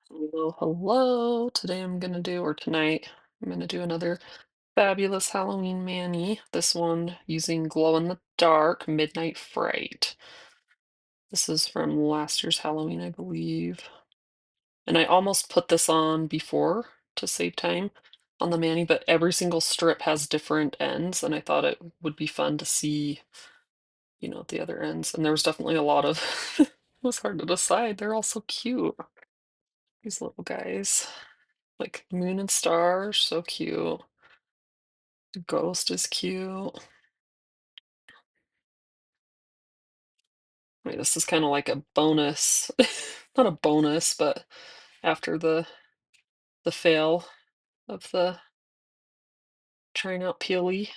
Hello, hello. Today I'm gonna do, or tonight, I'm gonna do another fabulous Halloween mani. This one using glow in the dark Midnight Fright. This is from last year's Halloween, I believe. And I almost put this on before to save time on the mani, but every single strip has different ends, and I thought it would be fun to see, at the other ends. And there was definitely a lot of, it was hard to decide. They're all so cute, these little guys. Like Moon and Star, so cute. The Ghost is cute. Wait, this is kind of like a bonus. Not a bonus, but after the fail of the trying out Peely,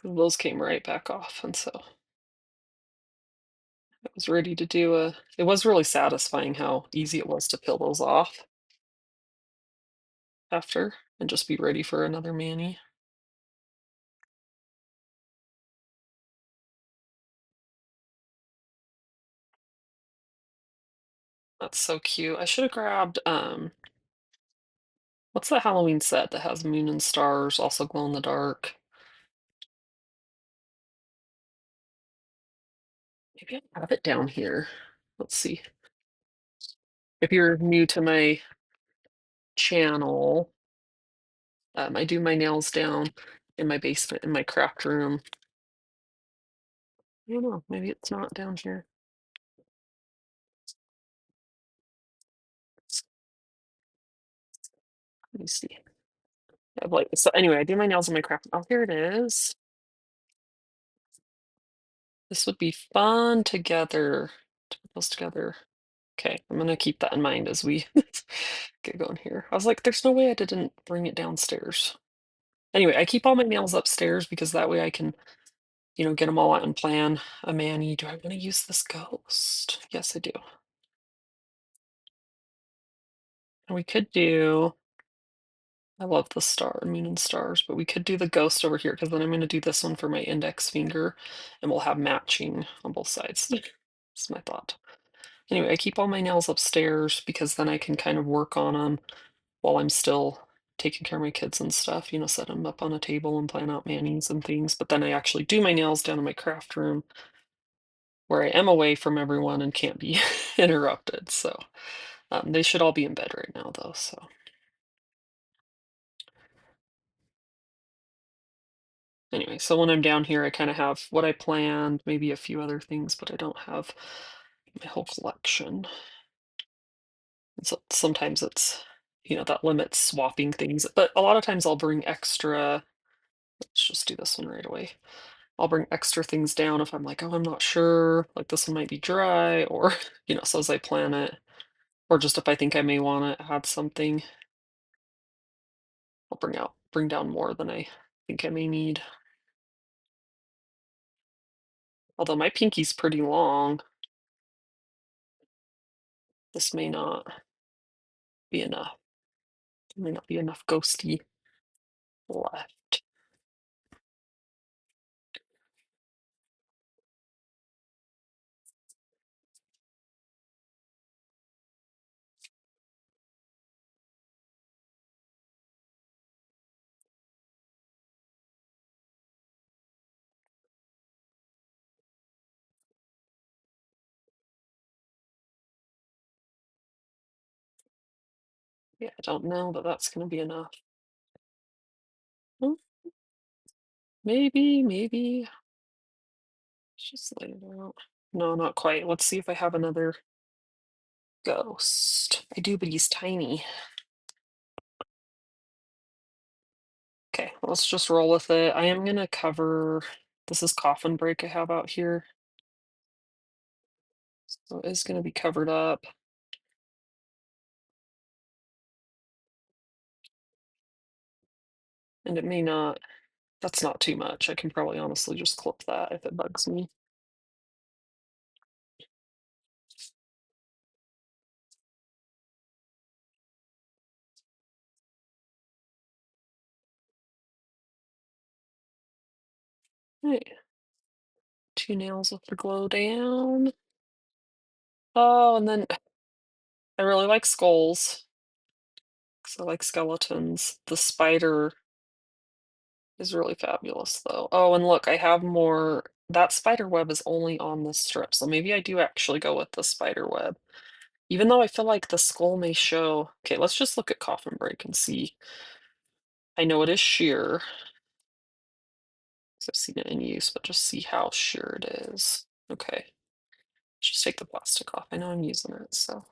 those came right back off, and so I was ready to do a. It was really satisfying how easy it was to peel those off after and just be ready for another mani. That's so cute. I should have grabbed what's the Halloween set that has Moon and Stars, also glow in the dark? Maybe I have it down here. Let's see. If you're new to my channel, I do my nails down in my basement in my craft room. I don't know, maybe it's not down here. Let me see. I have like so anyway, I do my nails in my craft. Oh, here it is. This would be fun together to put those together. Okay, I'm gonna keep that in mind as we get going here. I was like, there's no way I didn't bring it downstairs. Anyway, I keep all my nails upstairs because that way I can, get them all out and plan a mani. Do I want to use this ghost? Yes, I do. And we could do, I love the star, moon and stars, but we could do the ghost over here because then I'm going to do this one for my index finger and we'll have matching on both sides. That's my thought. Anyway, I keep all my nails upstairs because then I can kind of work on them while I'm still taking care of my kids and stuff, set them up on a table and plan out manis and things. But then I actually do my nails down in my craft room where I am away from everyone and can't be interrupted. So they should all be in bed right now, though. So anyway, so when I'm down here, I kind of have what I planned, maybe a few other things, but I don't have my whole collection. And so sometimes it's, that limits swapping things. But a lot of times I'll bring extra. Let's just do this one right away. I'll bring extra things down if I'm like, oh, I'm not sure. Like this one might be dry, or, so as I plan it, or just if I think I may want to add something, I'll bring down more than I think I may need. Although my pinky's pretty long, this may not be enough. There may not be enough ghosty left. Yeah, I don't know that that's going to be enough. Hmm, maybe. Let's just lay it out. No, not quite. Let's see if I have another ghost. I do, but he's tiny. Okay, let's just roll with it. I am gonna cover, this is coffin break I have out here. So it is gonna be covered up. And it may not, that's not too much. I can probably honestly just clip that if it bugs me. Right, two nails with the glow down. Oh, and then I really like skulls, 'cause I like skeletons. The spider is really fabulous, though. Oh, and look, I have more that spider web is only on this strip, so maybe I do actually go with the spider web. Even though I feel like the skull may show okay, let's just look at Coffin Break and see. I know it is sheer, 'cause I've seen it in use, but just see how sheer it is. Okay, just take the plastic off. I know I'm using it, so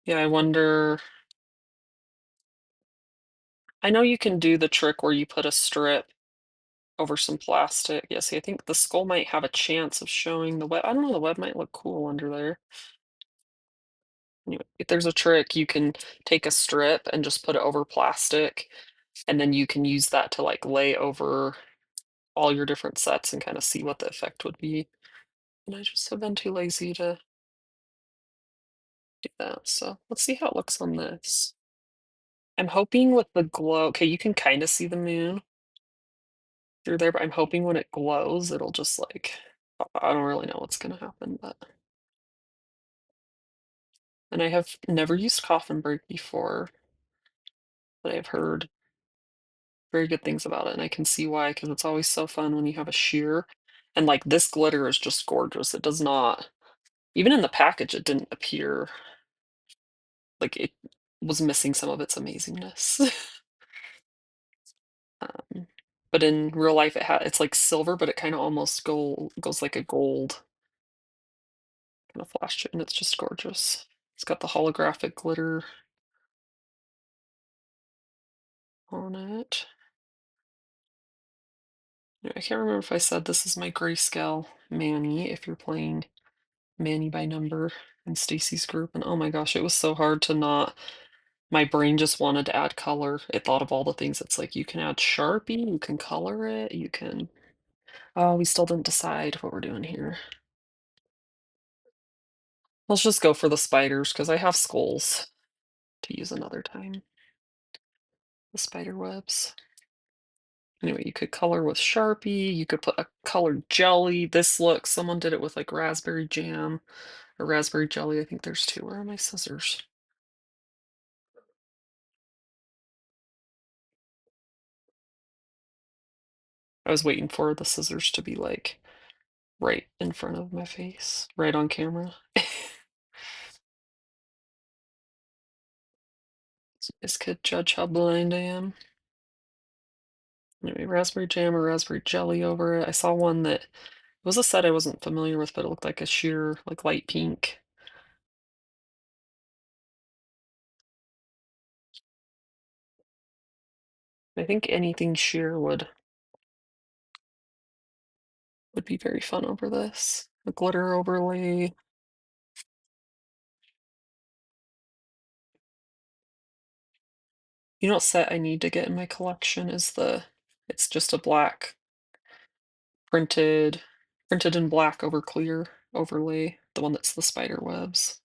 yeah, I wonder I know you can do the trick where you put a strip over some plastic. Yeah, see, I think the skull might have a chance of showing the web. I don't know, the web might look cool under there. Anyway, if there's a trick, you can take a strip and just put it over plastic, and then you can use that to like lay over all your different sets and kind of see what the effect would be. And I just have been too lazy to do that. So let's see how it looks on this. I'm hoping with the glow, okay, you can kind of see the moon through there, but I'm hoping when it glows, it'll just like, I don't really know what's gonna happen, but. And I have never used Coffin Break before, but I've heard very good things about it, and I can see why, because it's always so fun when you have a sheer. And like this glitter is just gorgeous. It does not, even in the package, it didn't appear like it was missing some of its amazingness. Um, but in real life, it's like silver, but it kind of almost goes like a gold kind of flash, and it's just gorgeous. It's got the holographic glitter on it. I can't remember if I said this is my grayscale Manny, if you're playing Manny by number in Stacy's group, and oh my gosh, it was so hard to not my brain just wanted to add color. It thought of all the things. It's like you can add Sharpie, you can color it, you can oh, we still didn't decide what we're doing here. Let's just go for the spiders because I have skulls to use another time. The spider webs. Anyway, you could color with Sharpie, you could put a colored jelly. This looks, someone did it with like raspberry jam or raspberry jelly. I think there's two. Where are my scissors? I was waiting for the scissors to be like right in front of my face, right on camera. So you guys could judge how blind I am. Anyway, raspberry jam or raspberry jelly over it. I saw one that was a set I wasn't familiar with, but it looked like a sheer, like light pink. I think anything sheer would be very fun over this. A glitter overlay. You know what set I need to get in my collection is it's just a black printed printed in black over clear overlay, the one that's the spider webs.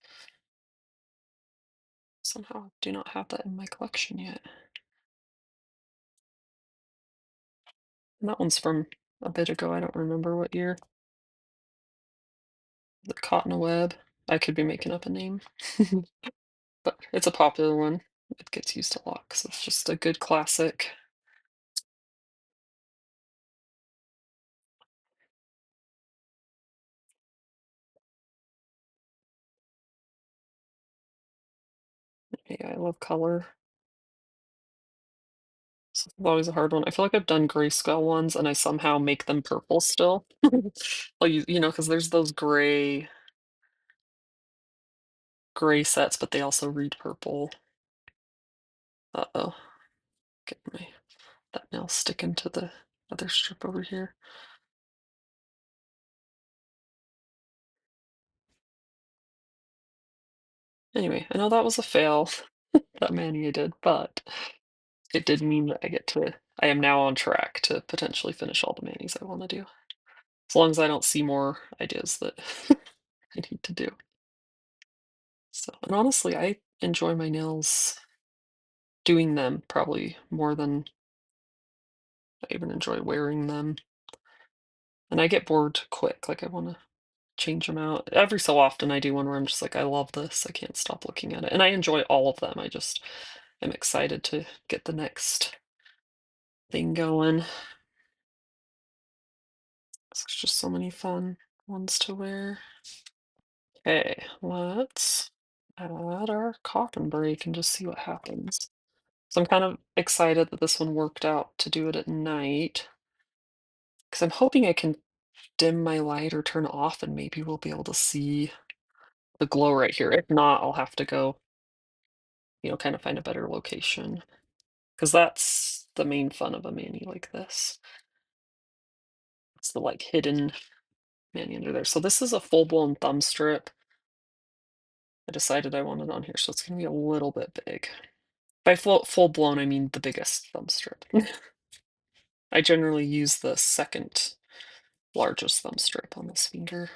Somehow do not have that in my collection yet. And that one's from a bit ago. I don't remember what year. The Cotton Web. I could be making up a name. But it's a popular one. It gets used a lot because it's just a good classic. Yeah, I love color. It's always a hard one. I feel like I've done grayscale ones and I somehow make them purple still. Well, because there's those gray sets, but they also read purple. Uh-oh. Get my that nail sticking to the other strip over here. Anyway, I know that was a fail, that mani I did, but it did mean that I am now on track to potentially finish all the manis I want to do. As long as I don't see more ideas that I need to do. So, and honestly, I enjoy my nails doing them probably more than I even enjoy wearing them. And I get bored quick, like I want to change them out. Every so often, I do one where I'm just like, "I love this. I can't stop looking at it." And I enjoy all of them. I just am excited to get the next thing going. It's just so many fun ones to wear. Okay, let's add our coffin break and just see what happens. So I'm kind of excited that this one worked out to do it at night because I'm hoping I can dim my light or turn it off and maybe we'll be able to see the glow right here. If not, I'll have to go, kind of find a better location because that's the main fun of a mani like this. It's the like hidden mani under there. So this is a full-blown thumb strip. I decided I wanted on here, so it's gonna be a little bit big. By full blown, I mean the biggest thumb strip. I generally use the second largest thumb strip on this finger.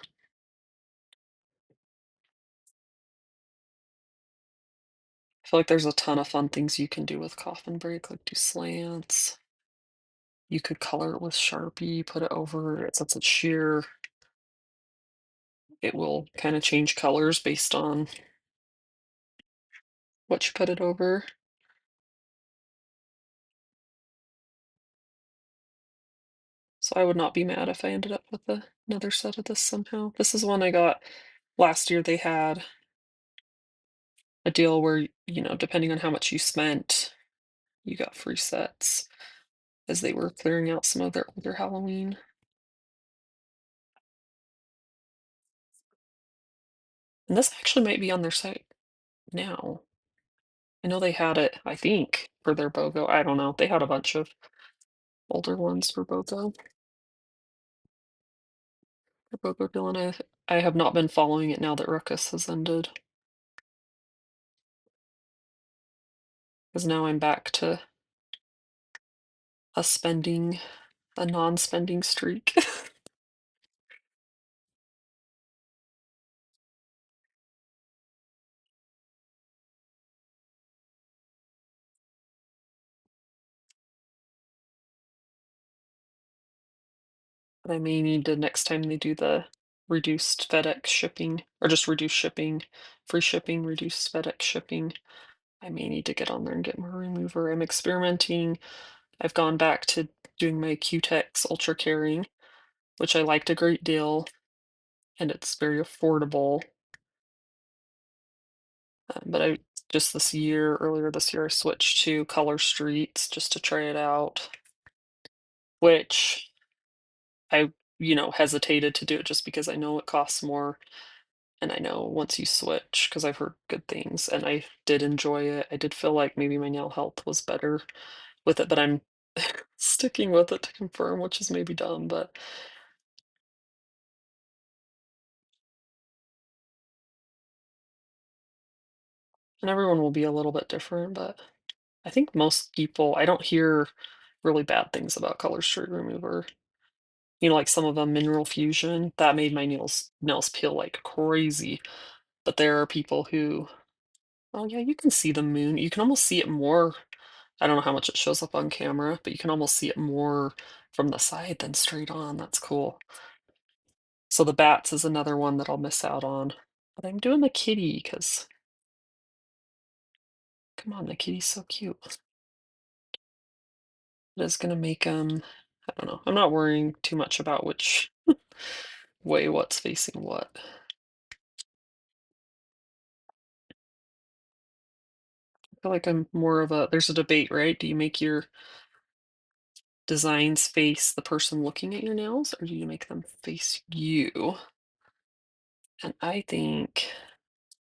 I feel like there's a ton of fun things you can do with coffin break, like do slants. You could color it with Sharpie, put it over it since it's sheer. It will kind of change colors based on what you put it over. So I would not be mad if I ended up with another set of this somehow. This is one I got last year. They had a deal where, depending on how much you spent, you got free sets as they were clearing out some of their older Halloween. And this actually might be on their site now. I know they had it, I think, for their BOGO. I don't know. They had a bunch of older ones for BOGO. For BOGO deal, and I have not been following it now that Ruckus has ended. Because now I'm back to a non-spending streak. But I may need to next time they do the reduced FedEx shipping, or just reduced shipping, free shipping, reduced FedEx shipping. I may need to get on there and get more remover. I'm experimenting. I've gone back to doing my Q-Tex Ultra Caring, which I liked a great deal, and it's very affordable. But I just earlier this year, I switched to Color Streets just to try it out, which I, hesitated to do it just because I know it costs more. And I know once you switch, because I've heard good things, and I did enjoy it. I did feel like maybe my nail health was better with it, but I'm sticking with it to confirm, which is maybe dumb, but and everyone will be a little bit different, but I think most people I don't hear really bad things about Color Street Remover. Like some of them, Mineral Fusion, that made my nails peel like crazy. But there are people who, oh yeah, you can see the moon. You can almost see it more. I don't know how much it shows up on camera, but you can almost see it more from the side than straight on. That's cool. So the bats is another one that I'll miss out on. But I'm doing the kitty because, come on, the kitty's so cute. It is gonna make I don't know. I'm not worrying too much about which way what's facing what. I feel like I'm more of there's a debate, right? Do you make your designs face the person looking at your nails, or do you make them face you? And I think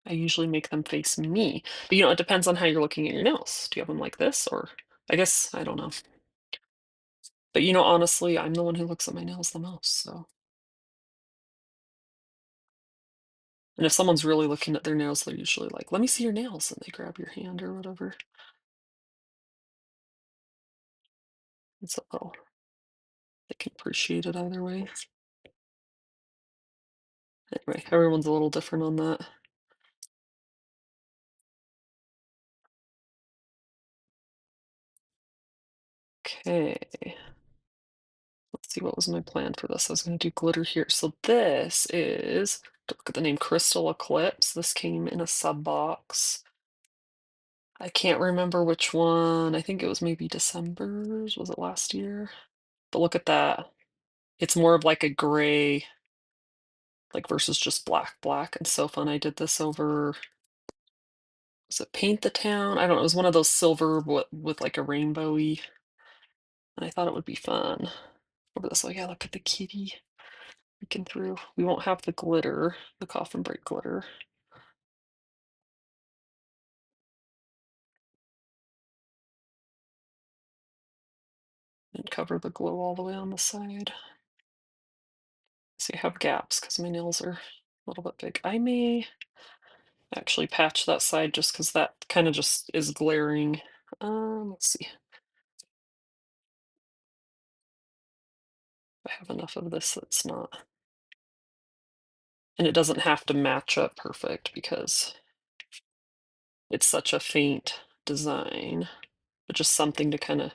I usually make them face me. But, it depends on how you're looking at your nails. Do you have them like this, or I guess I don't know. But, honestly, I'm the one who looks at my nails the most, so. And if someone's really looking at their nails, they're usually like, "Let me see your nails," and they grab your hand or whatever. It's a little they can appreciate it either way. Anyway, everyone's a little different on that. Okay. Let's see what was my plan for this. I was going to do glitter here. So this is, look at the name, Crystal Eclipse. This came in a sub box. I can't remember which one. I think it was maybe December's. Was it last year? But look at that. It's more of like a gray, like versus just black, black. And so fun. I did this over, was it Paint the Town? I don't know. It was one of those silver with like a rainbowy. And I thought it would be fun. Over this. Oh yeah, look at the kitty peeking through. We won't have the glitter, the coffin break glitter. And cover the glow all the way on the side. So you have gaps because my nails are a little bit big. I may actually patch that side just because that kind of just is glaring. Let's see if I have enough of this that's not. And it doesn't have to match up perfect because it's such a faint design, but just something to kind of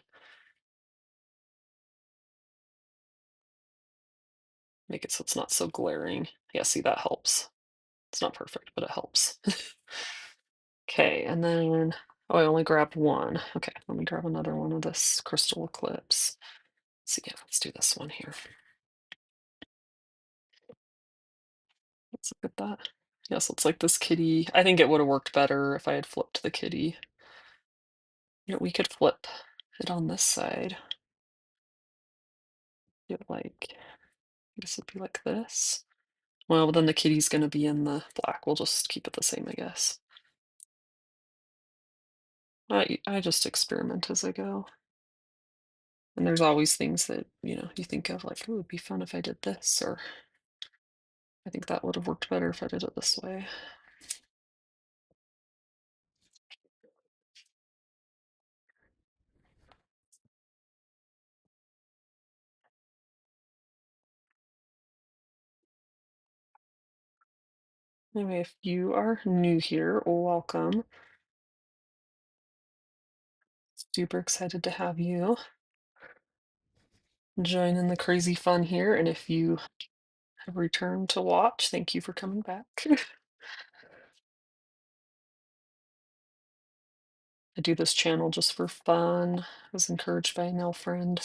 make it so it's not so glaring. Yeah, see, that helps. It's not perfect, but it helps. Okay, and then, oh, I only grabbed one. Okay, let me grab another one of this Crystal Eclipse. Let's see, yeah, let's do this one here. Let's look at that. Yeah, so it's like this kitty. I think it would have worked better if I had flipped the kitty. You know, we could flip it on this side. Do it like, I guess it'd be like this. Well, then the kitty's gonna be in the black. We'll just keep it the same, I guess. I just experiment as I go. And there's always things that, you think of like, oh, it'd be fun if I did this, or I think that would have worked better if I did it this way. Anyway, if you are new here, welcome. Super excited to have you join in the crazy fun here. And if you have returned to watch, thank you for coming back. I do this channel just for fun. I was encouraged by a nail friend.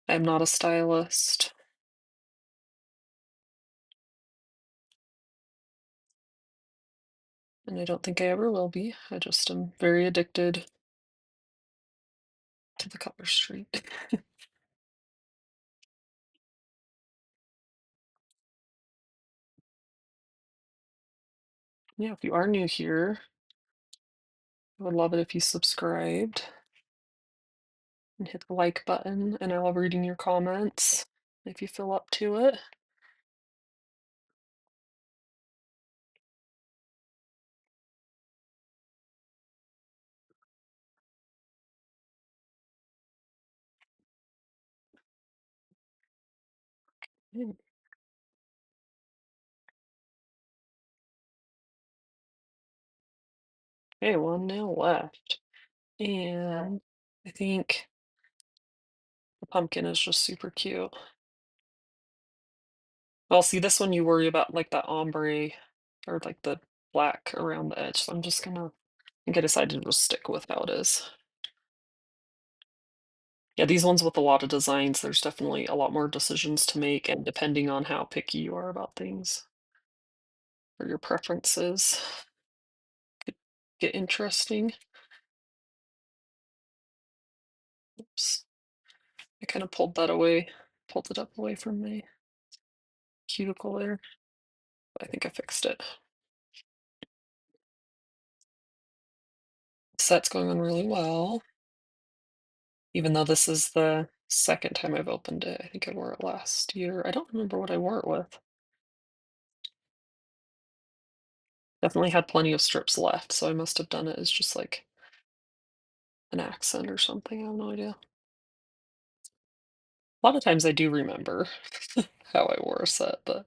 I'm not a stylist, and I don't think I ever will be. I just am very addicted to the color street. Yeah, if you are new here, I would love it if you subscribed and hit the like button, and I love reading your comments if you feel up to it. Yeah. Okay, one nail left. And I think the pumpkin is just super cute. Well, see, this one you worry about like that ombre or like the black around the edge. So I'm just gonna, I think I decided to just stick with how it is. Yeah, these ones with a lot of designs, there's definitely a lot more decisions to make, and depending on how picky you are about things or your preferences, could get interesting. Oops. I kind of pulled that away, pulled it up away from my cuticle there. I think I fixed it. Set's going on really well, even though this is the second time I've opened it. I think I wore it last year. I don't remember what I wore it with. Definitely had plenty of strips left, so I must have done it as just like an accent or something. I have no idea. A lot of times I do remember how I wore a set, but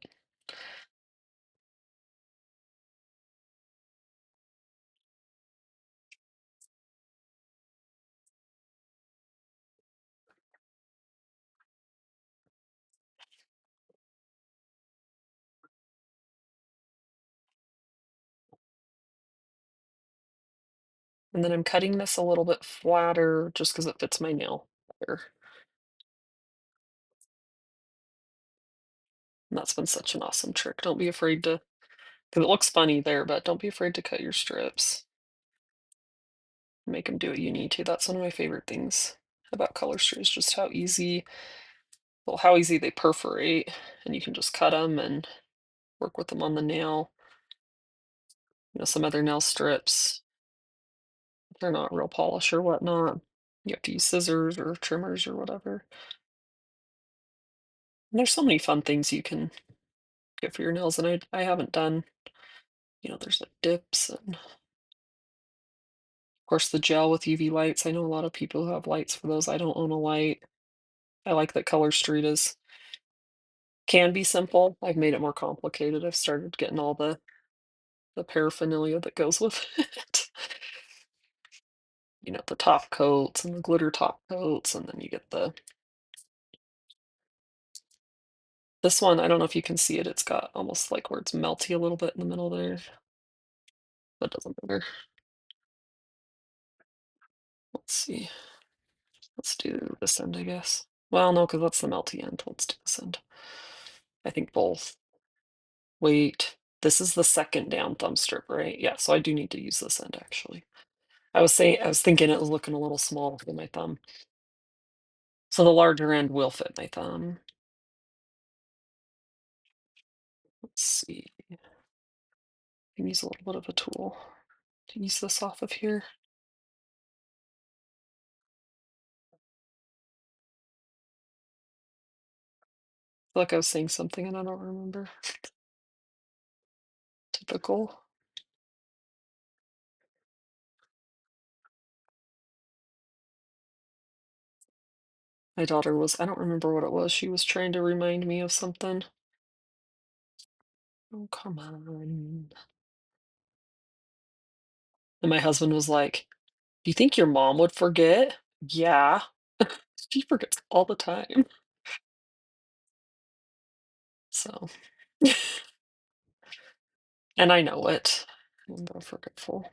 And then I'm cutting this a little bit flatter just because it fits my nail better. And that's been such an awesome trick. Don't be afraid to, because it looks funny there, but don't be afraid to cut your strips. Make them do what you need to. That's one of my favorite things about color strips, just how easy, well, how easy they perforate, and you can just cut them and work with them on the nail. Some other nail strips, they're not real polish or whatnot. You have to use scissors or trimmers or whatever. And there's so many fun things you can get for your nails, and I haven't done, there's like dips and of course the gel with UV lights. I know a lot of people who have lights for those. I don't own a light. I like that Color Street is can be simple. I've made it more complicated. I've started getting all the paraphernalia that goes with it. The top coats and the glitter top coats, and then you get this one, I don't know if you can see it, it's got almost like where it's melty a little bit in the middle there. That doesn't matter. Let's see. Let's do this end, I guess. Well, no, because that's the melty end. Let's do this end. I think both. Wait, this is the second down thumb strip, right? Yeah, so I do need to use this end actually. I was thinking it was looking a little small for my thumb. So the larger end will fit my thumb. Let's see. I can use a little bit of a tool to ease this off of here. I feel like I was saying something and I don't remember. Typical. My daughter was, I don't remember what it was. She was trying to remind me of something. Oh, come on. And my husband was like, "Do you think your mom would forget?" Yeah. She forgets all the time. So, and I know it. I'm very forgetful.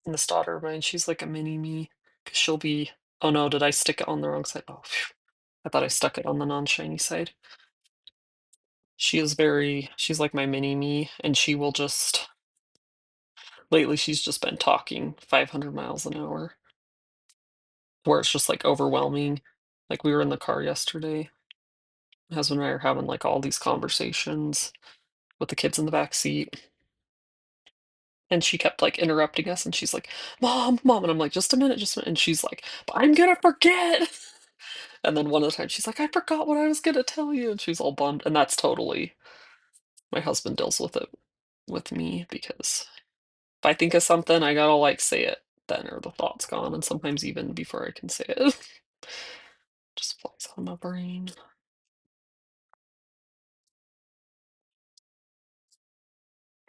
And this daughter of mine, she's like a mini me. 'Cause she'll be, oh no, did I stick it on the wrong side? Oh, phew. I thought I stuck it on the non-shiny side. She's like my mini me, and she will just, lately she's just been talking 500 miles an hour, where it's just like overwhelming. Like we were in the car yesterday. My husband and I are having like all these conversations with the kids in the back seat. And she kept like interrupting us and she's like, "Mom, mom." And I'm like, just a minute. And she's like, "But I'm gonna forget." And then one of the times she's like, "I forgot what I was gonna tell you." And she's all bummed. And that's totally, my husband deals with it with me because if I think of something, I gotta like say it then or the thought's gone. And sometimes even before I can say it, just flies out of my brain.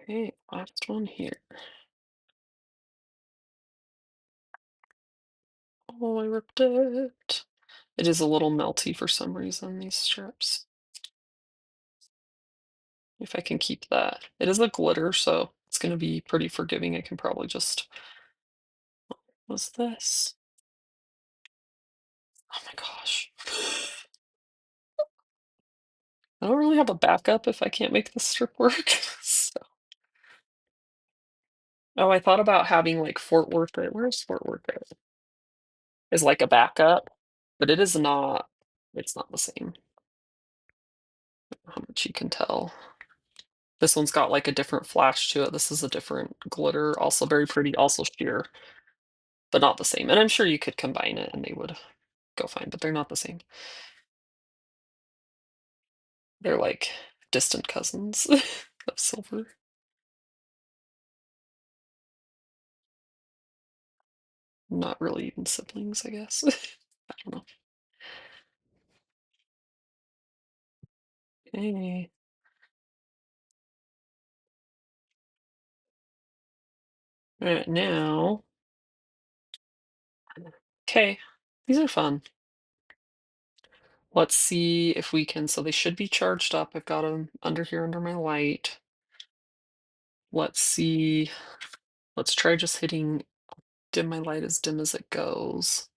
Okay, last one here. Oh, I ripped it. It is a little melty for some reason, these strips. If I can keep that. It is a glitter, so it's gonna be pretty forgiving. I can probably just, what's this? Oh my gosh. I don't really have a backup if I can't make this strip work. So, oh, I thought about having like Fort Worth it. Where's Fort Worth it? Is like a backup, but it is not, it's not the same. How much you can tell. This one's got like a different flash to it. This is a different glitter, also very pretty, also sheer, but not the same. And I'm sure you could combine it and they would go fine, but they're not the same. They're like distant cousins of silver. Not really even siblings, I guess. I don't know. Okay. All right, now. Okay. These are fun. Let's see if we can, so they should be charged up. I've got them under here under my light. Let's see. Let's try just hitting dim my light as dim as it goes.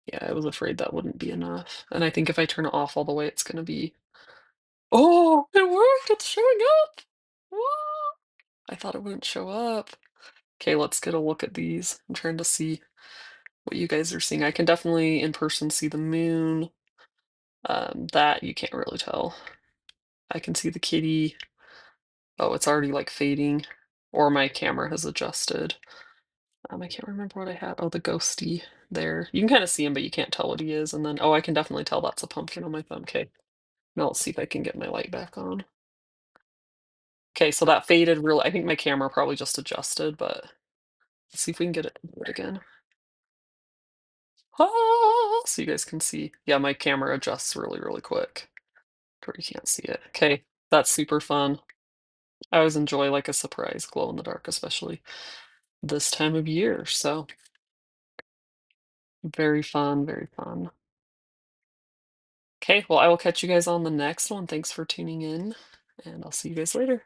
Yeah, I was afraid that wouldn't be enough. And I think if I turn it off all the way, it's gonna be. Oh, it worked! It's showing up! Whoa! I thought it wouldn't show up. Okay, let's get a look at these. I'm trying to see what you guys are seeing. I can definitely in person see the moon. That you can't really tell. I can see the kitty. Oh, it's already like fading, or my camera has adjusted. I can't remember what I had. Oh, the ghosty there. You can kind of see him, but you can't tell what he is. And then, oh, I can definitely tell that's a pumpkin on my thumb. Okay, now let's see if I can get my light back on. Okay, so that faded really. I think my camera probably just adjusted, but let's see if we can get it to do it again. Ah, so you guys can see. Yeah, my camera adjusts really, really quick to where you can't see it. Okay, that's super fun. I always enjoy like a surprise glow in the dark, especially this time of year. So very fun, very fun. Okay, well, I will catch you guys on the next one. Thanks for tuning in, and I'll see you guys later.